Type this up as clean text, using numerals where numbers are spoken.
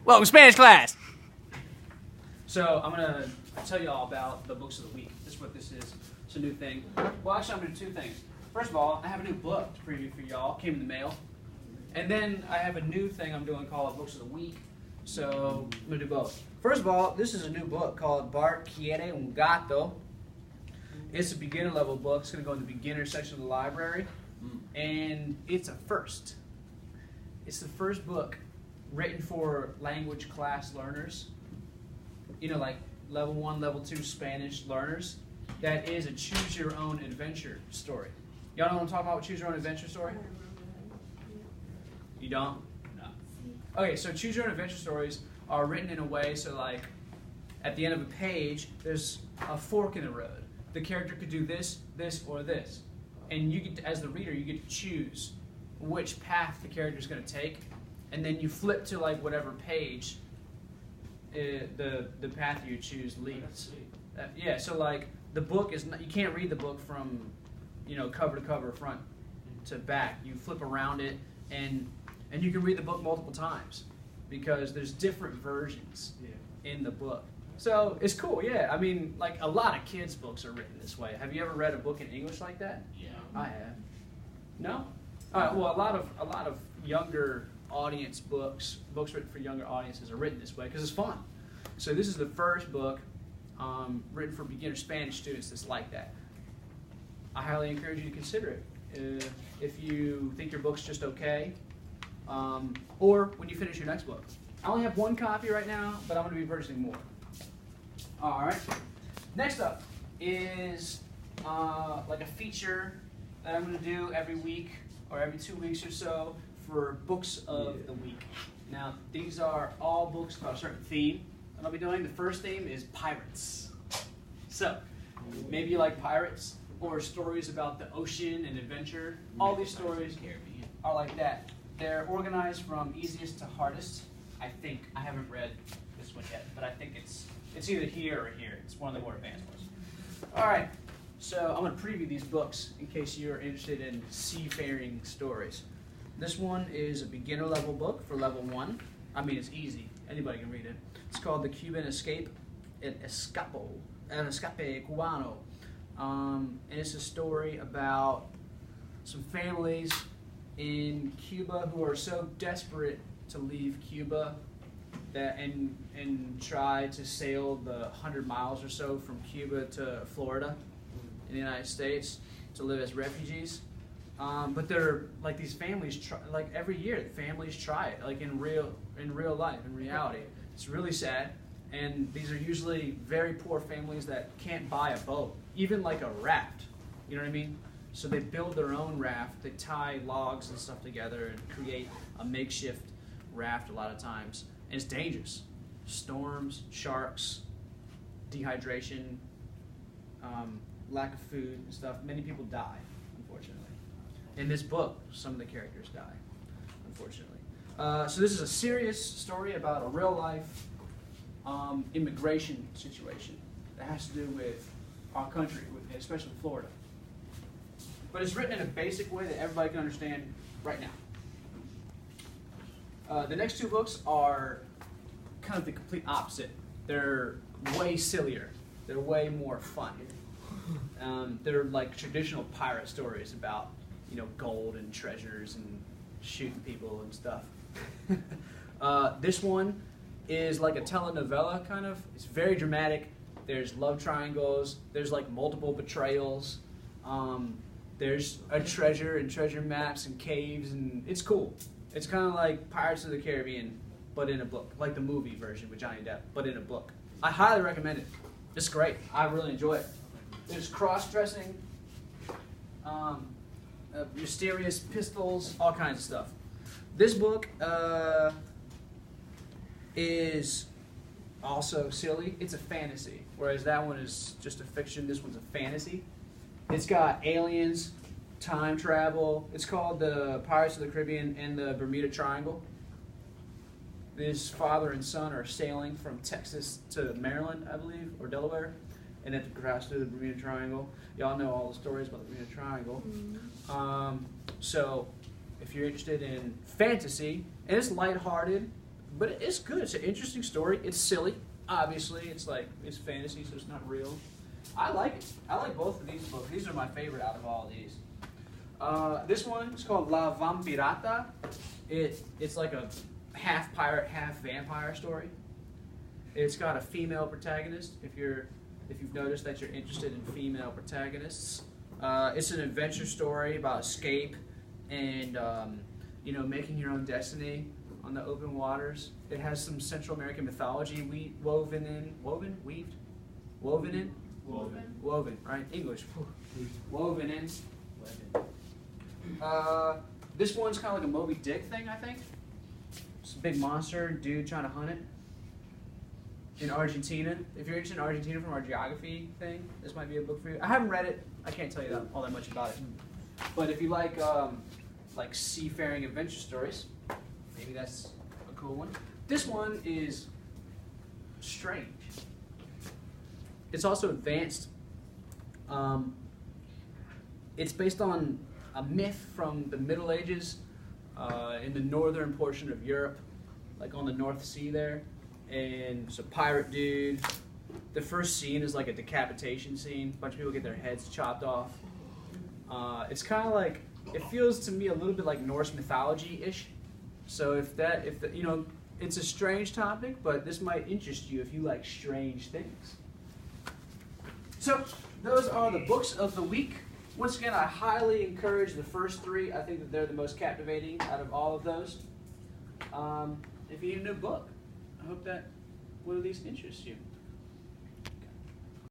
Welcome to Spanish class. So I'm going to tell you all about the books of the week. This is what this is. It's a new thing. Well, actually, I'm going to do two things. First of all, I have a new book to preview for y'all. Came in the mail. And then I have a new thing I'm doing called Books of the Week. So I'm going to do both. First of all, this is a new book called Bart Quiere Un Gato. It's a beginner level book. It's going to go in the beginner section of the library. And it's a first. It's the first book written for language class learners. You know, like level 1, level 2 Spanish learners. That is a choose your own adventure story. Y'all know what I'm talking about with choose your own adventure story? You don't? No. Okay, so choose your own adventure stories are written in a way so like at the end of a page there's a fork in the road. The character could do this, this, or this. And you get to, as the reader, you get to choose which path the character is going to take, and then you flip to like whatever page the path you choose leads. Yeah, so like the book is not, you can't read the book from cover to cover, front to back. You flip around it, and you can read the book multiple times because there's different versions in the book. So it's cool, yeah. I mean, like a lot of kids' books are written this way. Have you ever read a book in English like that? Yeah, I have. No? All right. Well, a lot of younger audience books written for younger audiences are written this way because it's fun. So this is the first book written for beginner Spanish students that's like that. I highly encourage you to consider it if you think your book's just okay, or when you finish your next book. I only have one copy right now, but I'm going to be purchasing more. All right. Next up is like a feature that I'm going to do every week or every 2 weeks or so for books of the week. Now, these are all books about a certain theme that I'll be doing. The first theme is pirates. So, maybe you like pirates or stories about the ocean and adventure. All these stories are like that. They're organized from easiest to hardest. I think. I haven't read this one yet, but I think it's either here or here. It's one of the more advanced ones. All right, so I'm going to preview these books in case you're interested in seafaring stories. This one is a beginner level book for level 1. I mean, it's easy. Anybody can read it. It's called The Cuban Escape, El Escape Cubano. And it's a story about some families in Cuba who are so desperate to leave Cuba and try to sail the 100 miles or so from Cuba to Florida in the United States to live as refugees. But they're like these families like every year families try it like in real life, in reality. It's really sad, and these are usually very poor families that can't buy a boat, even like a raft. You know what I mean? So they build their own raft. They tie logs and stuff together and create a makeshift raft a lot of times. And it's dangerous. Storms, sharks, dehydration, lack of food and stuff. Many people die, unfortunately. In this book, some of the characters die, unfortunately. So this is a serious story about a real-life immigration situation that has to do with our country, especially Florida. But it's written in a basic way that everybody can understand right now. The next two books are kind of the complete opposite. They're way sillier. They're way more fun. They're like traditional pirate stories about, gold and treasures and shooting people and stuff. This one is like a telenovela kind of. It's very dramatic. There's love triangles. There's like multiple betrayals. There's a treasure and treasure maps and caves, and it's cool. It's kind of like Pirates of the Caribbean, but in a book. Like the movie version with Johnny Depp, but in a book. I highly recommend it. It's great. I really enjoy it. There's cross-dressing, mysterious pistols, all kinds of stuff. This book is also silly. It's a fantasy, whereas that one is just a fiction. This one's a fantasy. It's got aliens, time travel. It's called the Pirates of the Caribbean and the Bermuda Triangle. This father and son are sailing from Texas to Maryland, I believe, or Delaware, and have to cross through the Bermuda Triangle. Y'all know all the stories about the Bermuda Triangle. So if you're interested in fantasy, and it's lighthearted, But it's good. It's an interesting story. It's silly. Obviously, it's fantasy, so it's not real. I like it. I like both of these books. These are my favorite out of all of these. This one is called La Vampirata. It's like a half pirate, half vampire story. It's got a female protagonist. If you've noticed that you're interested in female protagonists, it's an adventure story about escape and making your own destiny on the open waters. It has some Central American mythology woven in, right? English. Woven in. This one's kind of like a Moby Dick thing, I think. It's a big monster, dude trying to hunt it. In Argentina. If you're interested in Argentina from our geography thing, this might be a book for you. I haven't read it. I can't tell you all that much about it. But if you like seafaring adventure stories, maybe that's a cool one. This one is strange. It's also advanced. It's based on a myth from the Middle Ages in the northern portion of Europe, like on the North Sea there. And it's a pirate dude. The first scene is like a decapitation scene. A bunch of people get their heads chopped off. It's kind of like, it feels to me a little bit like Norse mythology-ish. So it's a strange topic, but this might interest you if you like strange things. So those are the books of the week. Once again, I highly encourage the first three. I think that they're the most captivating out of all of those. If you need a new book, I hope that one of these interests you.